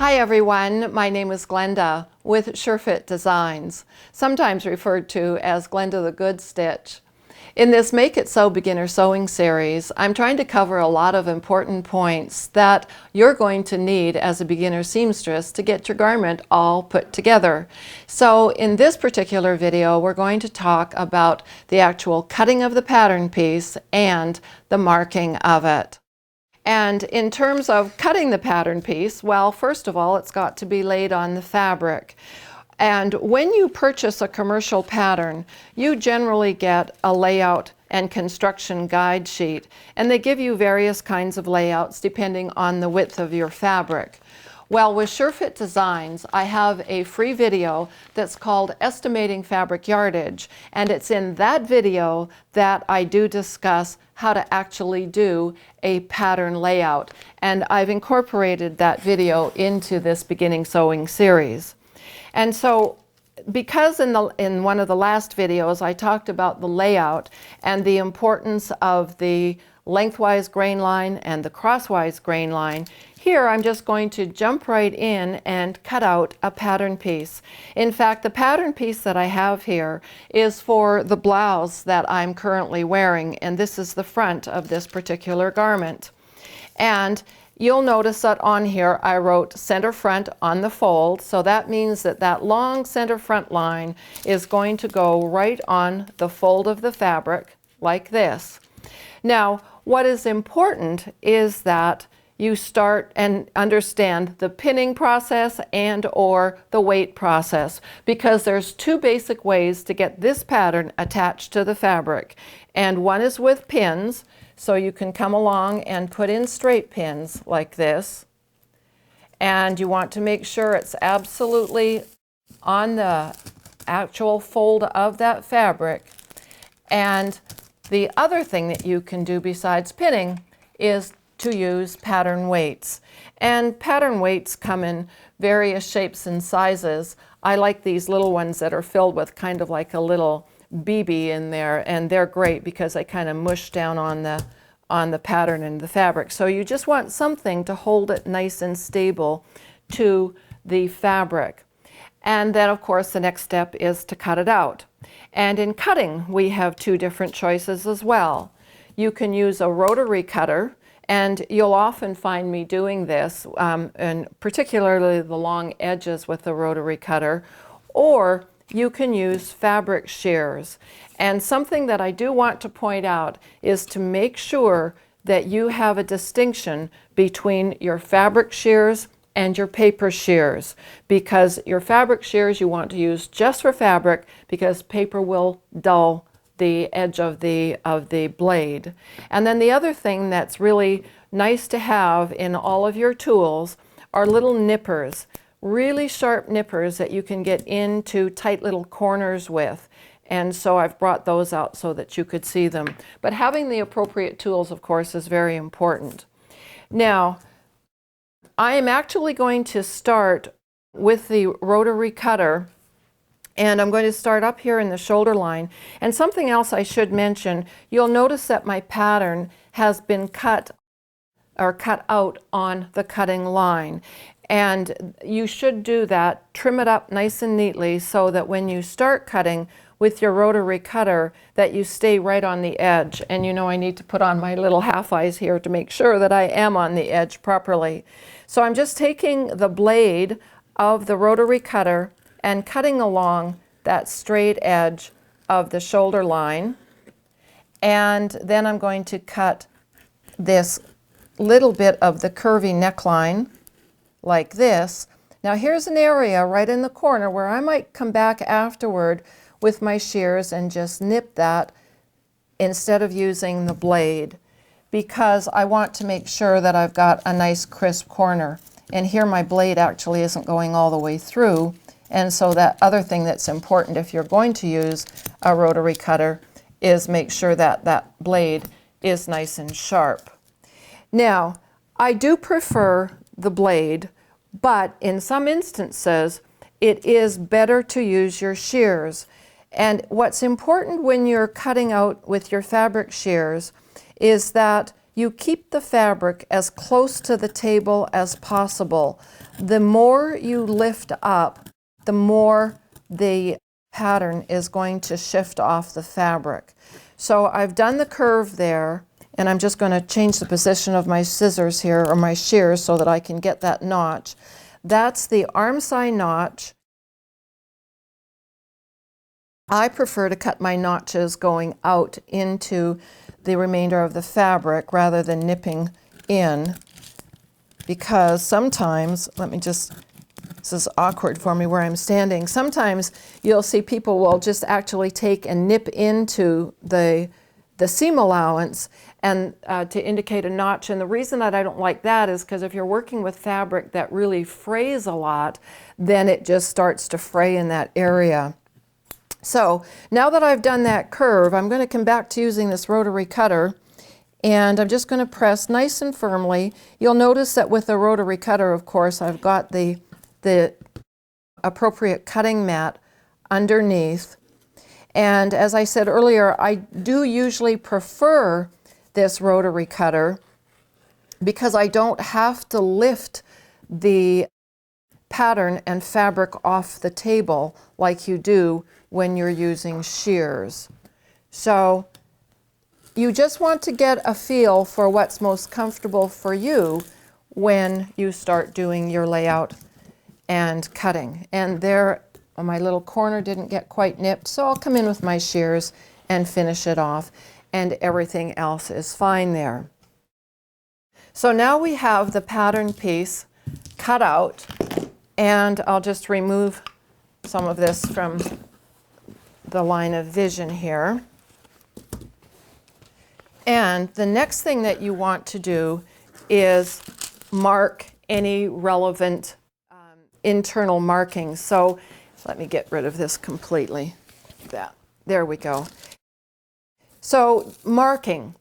Hi everyone, my name is Glenda with SureFit Designs, sometimes referred to as Glenda the Good Stitch. In this Make It Sew Beginner Sewing series, I'm trying to cover a lot of important points that you're going to need as a beginner seamstress to get your garment all put together. So in this particular video, we're going to talk about the actual cutting of the pattern piece and the marking of it. And in terms of cutting the pattern piece, well, first of all, it's got to be laid on the fabric. And when you purchase a commercial pattern, you generally get a layout and construction guide sheet, and they give you various kinds of layouts depending on the width of your fabric. Well, with SureFit Designs, I have a free video that's called Estimating Fabric Yardage, and it's in that video that I do discuss how to actually do a pattern layout. And I've incorporated that video into this beginning sewing series. And so, because in one of the last videos I talked about the layout and the importance of the lengthwise grain line and the crosswise grain line, here I'm just going to jump right in and cut out a pattern piece. In fact, the pattern piece that I have here is for the blouse that I'm currently wearing, and this is the front of this particular garment. And you'll notice that on here I wrote center front on the fold, so that means that that long center front line is going to go right on the fold of the fabric like this. Now, what is important is that you start and understand the pinning process and or the weight process, because there's two basic ways to get this pattern attached to the fabric. And one is with pins, so you can come along and put in straight pins like this. And you want to make sure it's absolutely on the actual fold of that fabric. And the other thing that you can do besides pinning is to use pattern weights. And pattern weights come in various shapes and sizes. I like these little ones that are filled with kind of like a little BB in there, and they're great because they kind of mush down on the pattern and the fabric. So you just want something to hold it nice and stable to the fabric. And then of course the next step is to cut it out. And in cutting we have two different choices as well. You can use a rotary cutter, and you'll often find me doing this, and particularly the long edges with the rotary cutter, or you can use fabric shears. And something that I do want to point out is to make sure that you have a distinction between your fabric shears and your paper shears, because your fabric shears you want to use just for fabric, because paper will dull the edge of the blade. And then the other thing that's really nice to have in all of your tools are little nippers, really sharp nippers that you can get into tight little corners with. And so I've brought those out so that you could see them. But having the appropriate tools, of course, is very important. Now, I am actually going to start with the rotary cutter, and I'm going to start up here in the shoulder line. And something else I should mention, you'll notice that my pattern has been cut out on the cutting line. And you should do that, trim it up nice and neatly so that when you start cutting with your rotary cutter, that you stay right on the edge. And you know I need to put on my little half eyes here to make sure that I am on the edge properly. So I'm just taking the blade of the rotary cutter and cutting along that straight edge of the shoulder line. And then I'm going to cut this little bit of the curvy neckline like this. Now here's an area right in the corner where I might come back afterward with my shears and just nip that instead of using the blade, because I want to make sure that I've got a nice crisp corner. And here my blade actually isn't going all the way through. And so that other thing that's important if you're going to use a rotary cutter is make sure that that blade is nice and sharp. Now, I do prefer the blade, but in some instances it is better to use your shears. And what's important when you're cutting out with your fabric shears is that you keep the fabric as close to the table as possible. The more you lift up, the more the pattern is going to shift off the fabric. So I've done the curve there, and I'm just going to change the position of my scissors here, or my shears, so that I can get that notch. That's the armscye notch. I prefer to cut my notches going out into the remainder of the fabric rather than nipping in, because sometimes, this is awkward for me where I'm standing, sometimes you'll see people will just actually take and nip into the seam allowance and to indicate a notch. And the reason that I don't like that is because if you're working with fabric that really frays a lot, then it just starts to fray in that area. So now that I've done that curve, I'm going to come back to using this rotary cutter, and I'm just going to press nice and firmly. You'll notice that with the rotary cutter, of course, I've got the appropriate cutting mat underneath. And as I said earlier, I do usually prefer this rotary cutter because I don't have to lift the pattern and fabric off the table like you do when you're using shears. So you just want to get a feel for what's most comfortable for you when you start doing your layout and cutting. And there, my little corner didn't get quite nipped, so I'll come in with my shears and finish it off, and everything else is fine there. So now we have the pattern piece cut out, and I'll just remove some of this from the line of vision here. And the next thing that you want to do is mark any relevant internal markings. So let me get rid of this completely. There we go. So marking,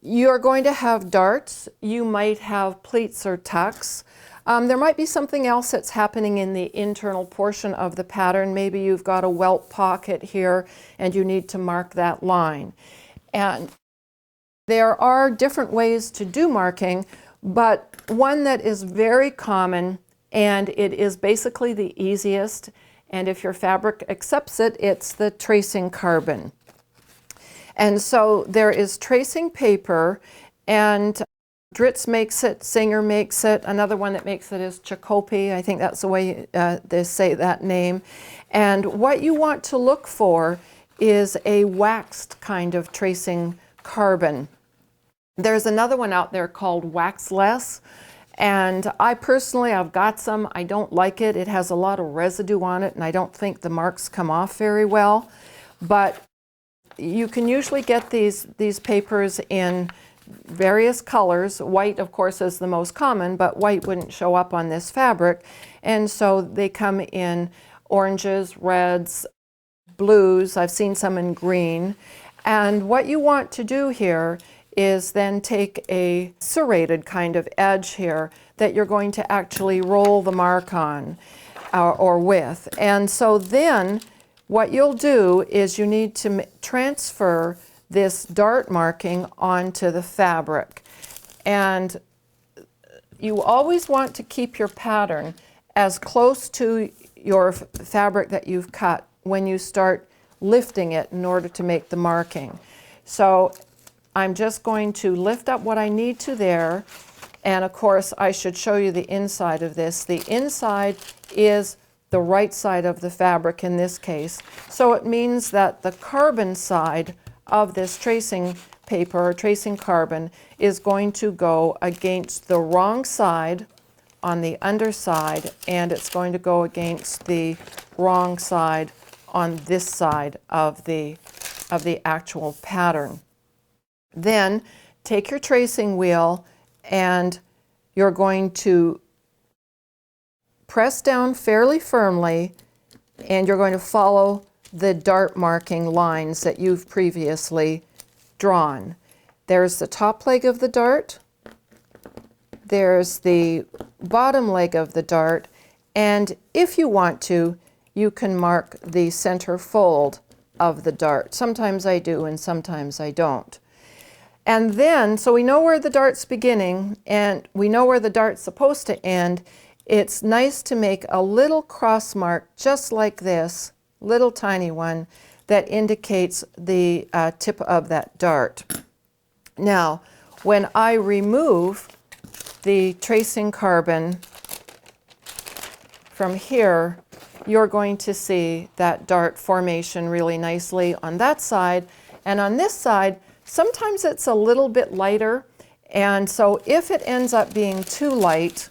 you're going to have darts, you might have pleats or tucks. There might be something else that's happening in the internal portion of the pattern. Maybe you've got a welt pocket here and you need to mark that line. And there are different ways to do marking, but one that is very common, and it is basically the easiest, and if your fabric accepts it, it's the tracing carbon. And so there is tracing paper, and Dritz makes it, Singer makes it. Another one that makes it is Chakopee. I think that's the way they say that name. And what you want to look for is a waxed kind of tracing carbon. There's another one out there called Waxless, and I personally, I've got some. I don't like it. It has a lot of residue on it, and I don't think the marks come off very well. But you can usually get these papers in various colors. White, of course, is the most common, but white wouldn't show up on this fabric. And so they come in oranges, reds, blues. I've seen some in green. And what you want to do here is then take a serrated kind of edge here that you're going to actually roll the mark on or with. And so then what you'll do is you need to transfer this dart marking onto the fabric. And you always want to keep your pattern as close to your fabric that you've cut when you start lifting it in order to make the marking. So I'm just going to lift up what I need to there, and of course I should show you the inside of this. The inside is the right side of the fabric in this case, so it means that the carbon side of this tracing paper or tracing carbon is going to go against the wrong side on the underside, and it's going to go against the wrong side on this side of the actual pattern. Then take your tracing wheel and you're going to press down fairly firmly, and you're going to follow the dart marking lines that you've previously drawn. There's the top leg of the dart, there's the bottom leg of the dart, and if you want to, you can mark the center fold of the dart. Sometimes I do and sometimes I don't. And then, so we know where the dart's beginning and we know where the dart's supposed to end. It's nice to make a little cross mark just like this, little tiny one, that indicates the tip of that dart. Now, when I remove the tracing carbon from here, you're going to see that dart formation really nicely on that side. And on this side, sometimes it's a little bit lighter. And so if it ends up being too light,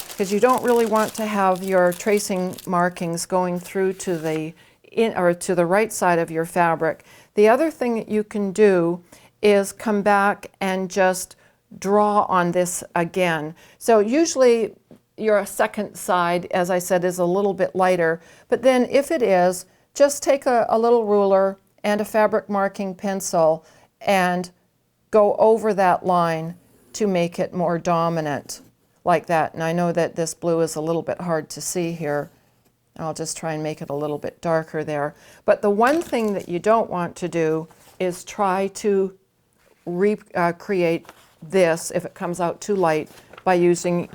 because you don't really want to have your tracing markings going through to the to the right side of your fabric, the other thing that you can do is come back and just draw on this again. So usually your second side, as I said, is a little bit lighter, but then if it is, just take a little ruler and a fabric marking pencil and go over that line to make it more dominant, like that. And I know that this blue is a little bit hard to see here. I'll just try and make it a little bit darker there. But the one thing that you don't want to do is try to recreate this, if it comes out too light, by using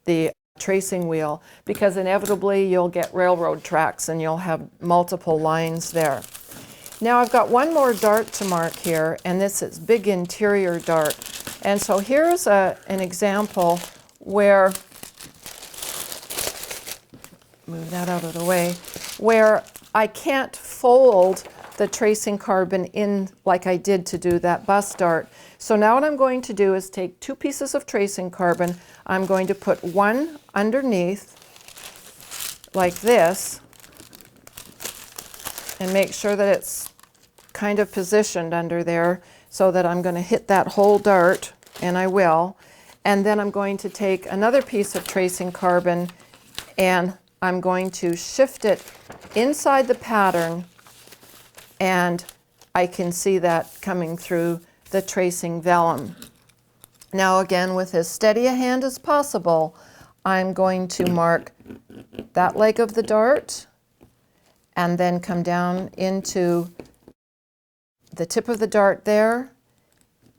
the tracing wheel, because inevitably you'll get railroad tracks and you'll have multiple lines there. Now I've got one more dart to mark here, and this is big interior dart. And so here's an example where, move that out of the way, where I can't fold the tracing carbon in like I did to do that bust dart. So now what I'm going to do is take 2 pieces of tracing carbon. I'm going to put one underneath like this and make sure that it's kind of positioned under there so that I'm going to hit that whole dart, and I will. And then I'm going to take another piece of tracing carbon and I'm going to shift it inside the pattern, and I can see that coming through the tracing vellum. Now again, with as steady a hand as possible, I'm going to mark that leg of the dart and then come down into the tip of the dart there,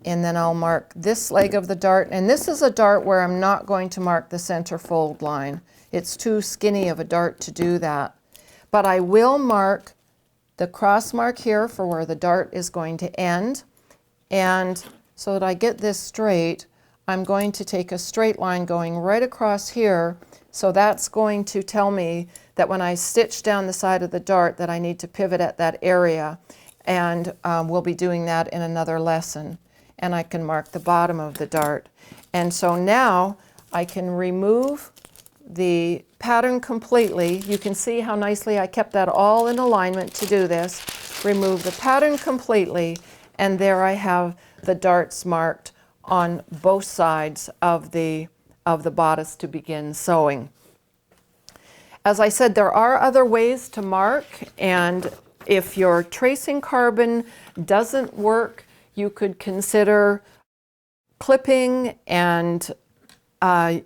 and then I'll mark this leg of the dart. And this is a dart where I'm not going to mark the center fold line. It's too skinny of a dart to do that. But I will mark the cross mark here for where the dart is going to end. And so that I get this straight, I'm going to take a straight line going right across here. So that's going to tell me that when I stitch down the side of the dart that I need to pivot at that area. And we'll be doing that in another lesson. And I can mark the bottom of the dart. And so now I can remove the pattern completely. You can see how nicely I kept that all in alignment to do this. Remove the pattern completely, and there I have the darts marked on both sides of the bodice to begin sewing. As I said, there are other ways to mark, and if your tracing carbon doesn't work, you could consider clipping and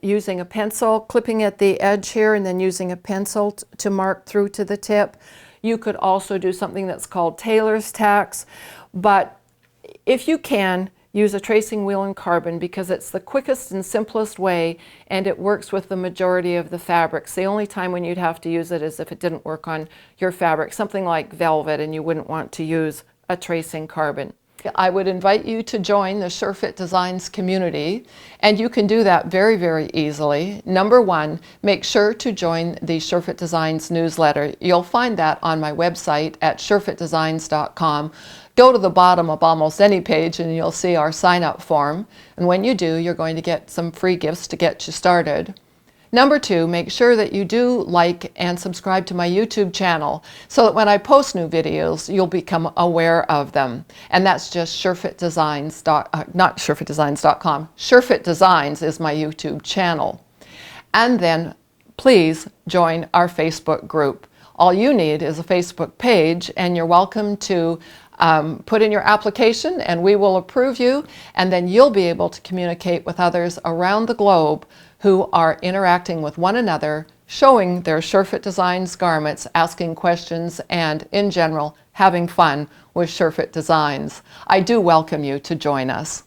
using a pencil, clipping at the edge here and then using a pencil to mark through to the tip. You could also do something that's called tailor's tacks, but if you can, use a tracing wheel and carbon because it's the quickest and simplest way, and it works with the majority of the fabrics. The only time when you'd have to use it is if it didn't work on your fabric, something like velvet, and you wouldn't want to use a tracing carbon. I would invite you to join the SureFit Designs community, and you can do that very, very easily. Number one, make sure to join the SureFit Designs newsletter. You'll find that on my website at surefitdesigns.com. Go to the bottom of almost any page and you'll see our sign-up form. And when you do, you're going to get some free gifts to get you started. Number two, make sure that you do like and subscribe to my YouTube channel so that when I post new videos, you'll become aware of them. And that's just SureFitDesigns, not SureFitDesigns.com. SureFit Designs is my YouTube channel. And then please join our Facebook group. All you need is a Facebook page, and you're welcome to put in your application and we will approve you, and then you'll be able to communicate with others around the globe who are interacting with one another, showing their Sure-Fit Designs garments, asking questions, and in general, having fun with Sure-Fit Designs. I do welcome you to join us.